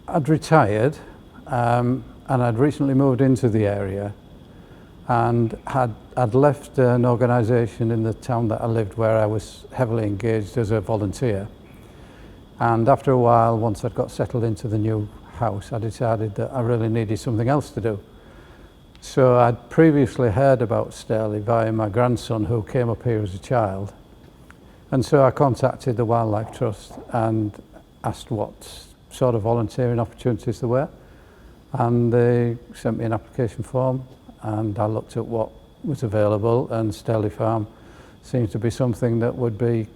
I'd retired and I'd recently moved into the area and I'd left an organisation in the town that I lived where I was heavily engaged as a volunteer. And after a while, once I'd got settled into the new house, I decided that I really needed something else to do. So I'd previously heard about Stirley via my grandson who came up here as a child. And so I contacted the Wildlife Trust and asked what sort of volunteering opportunities there were. And they sent me an application form and I looked at what was available, and Stirley Farm seemed to be something that would be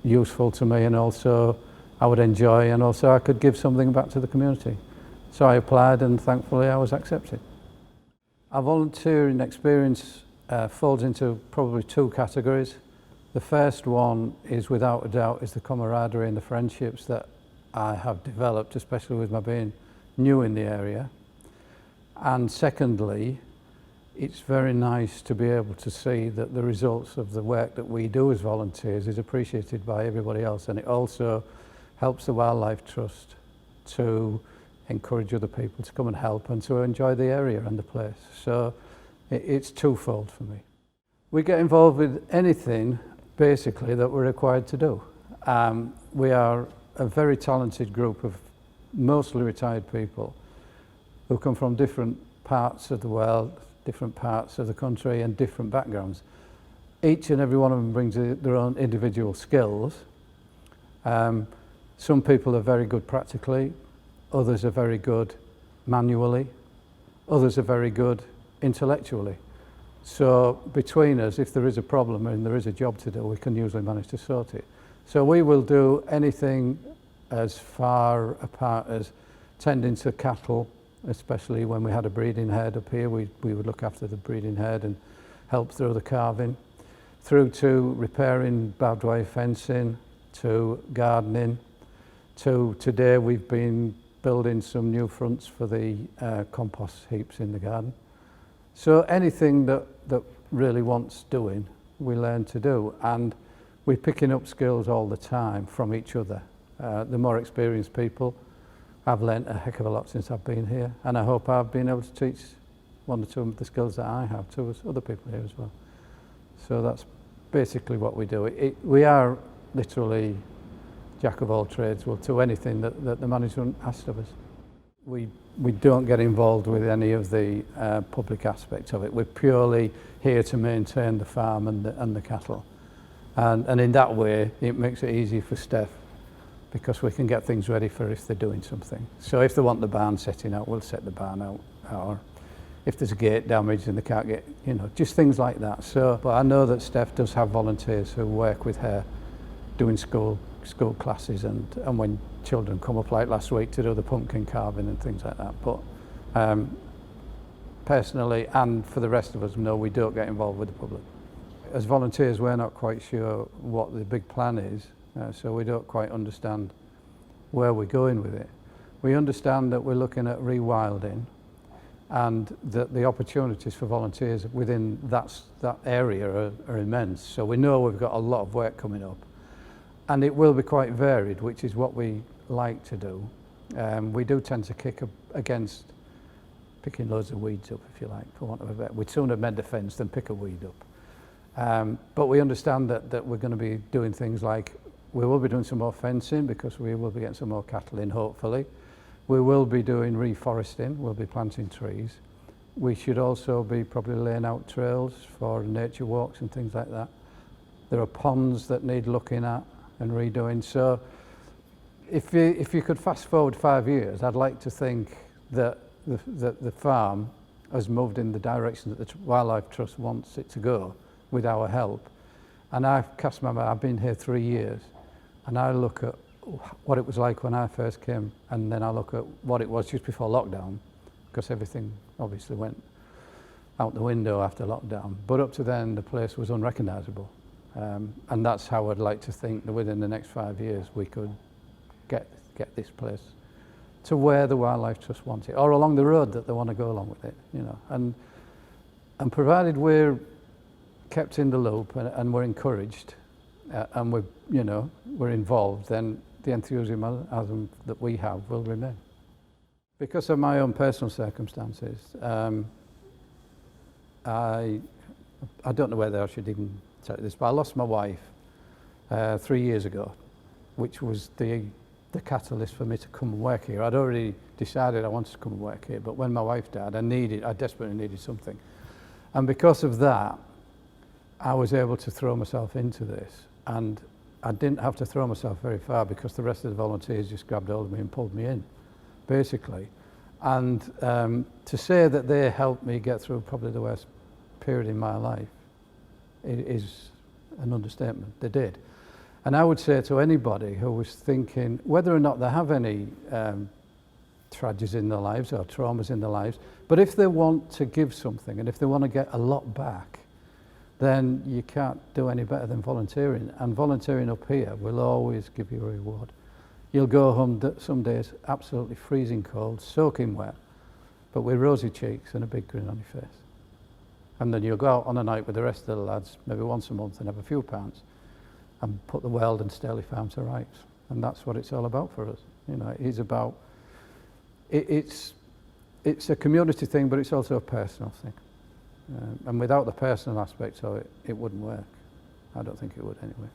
useful to me and also I would enjoy, and also I could give something back to the community. So I applied and thankfully I was accepted. Our volunteering experience falls into probably two categories. The first one is without a doubt is the camaraderie and the friendships that I have developed, especially with my being new in the area. And secondly, it's very nice to be able to see that the results of the work that we do as volunteers is appreciated by everybody else, and it also helps the Wildlife Trust to encourage other people to come and help and to enjoy the area and the place. So it's twofold for me. We get involved with anything basically that we're required to do. We are a very talented group of mostly retired people who come from different parts of the world, different parts of the country and different backgrounds. Each and every one of them brings their own individual skills. Some people are very good practically, others are very good manually, others are very good intellectually. So between us, if there is a problem and there is a job to do, we can usually manage to sort it. So we will do anything as far apart as tending to cattle, especially when we had a breeding herd up here. We would look after the breeding herd and help through the calving, through to repairing barbed wire fencing, to gardening, to today we've been building some new fronts for the compost heaps in the garden. So anything that really wants doing, we learn to do, and we're picking up skills all the time from each other. The more experienced people, I've learnt a heck of a lot since I've been here, and I hope I've been able to teach one or two of the skills that I have to other people here as well. So that's basically what we do. We are literally jack of all trades. We'll do anything that the management asks of us. We don't get involved with any of the public aspects of it. We're purely here to maintain the farm and the cattle. And in that way, it makes it easy for Steph, because we can get things ready for if they're doing something. So if they want the barn setting out, we'll set the barn out. Or if there's a gate damaged and they can't get, just things like that. So, but I know that Steph does have volunteers who work with her doing school classes and when children come up like last week to do the pumpkin carving and things like that. But personally, and for the rest of us, no, we don't get involved with the public. As volunteers, we're not quite sure what the big plan is, so we don't quite understand where we're going with it. We understand that we're looking at rewilding and that the opportunities for volunteers within that area are immense. So we know we've got a lot of work coming up. And it will be quite varied, which is what we like to do. We do tend to kick against picking loads of weeds up, if you like, for want of a better. We'd sooner mend a fence than pick a weed up. But we understand that we're going to be doing things like, we will be doing some more fencing because we will be getting some more cattle in, hopefully. We will be doing reforesting, we'll be planting trees. We should also be probably laying out trails for nature walks and things like that. There are ponds that need looking at and redoing. So if you could fast forward 5 years, I'd like to think that the farm has moved in the direction that the Wildlife Trust wants it to go with our help. And I've cast my mind, I've been here 3 years, and I look at what it was like when I first came, and then I look at what it was just before lockdown, because everything obviously went out the window after lockdown. But up to then, the place was unrecognisable. And that's how I'd like to think that within the next 5 years we could get this place to where the Wildlife Trust wants it, or along the road that they want to go along with it, And provided we're kept in the loop and we're encouraged and we're involved, then the enthusiasm that we have will remain. Because of my own personal circumstances, I don't know whether I should even tell you this, but I lost my wife 3 years ago, which was the catalyst for me to come and work here. I'd already decided I wanted to come and work here, but when my wife died, I desperately needed something. And because of that, I was able to throw myself into this. And I didn't have to throw myself very far because the rest of the volunteers just grabbed hold of me and pulled me in, basically. And to say that they helped me get through probably the worst period in my life is an understatement. They did. And I would say to anybody who was thinking, whether or not they have any tragedies in their lives or traumas in their lives, but if they want to give something and if they want to get a lot back, then you can't do any better than volunteering. And volunteering up here will always give you a reward. You'll go home some days absolutely freezing cold, soaking wet, but with rosy cheeks and a big grin on your face. And then you'll go out on a night with the rest of the lads, maybe once a month, and have a few pounds and put the world and Stirley farm to rights. And that's what it's all about for us. You know, it is about, it's a community thing, but it's also a personal thing. And without the personal aspect of it, it wouldn't work. I don't think it would anyway.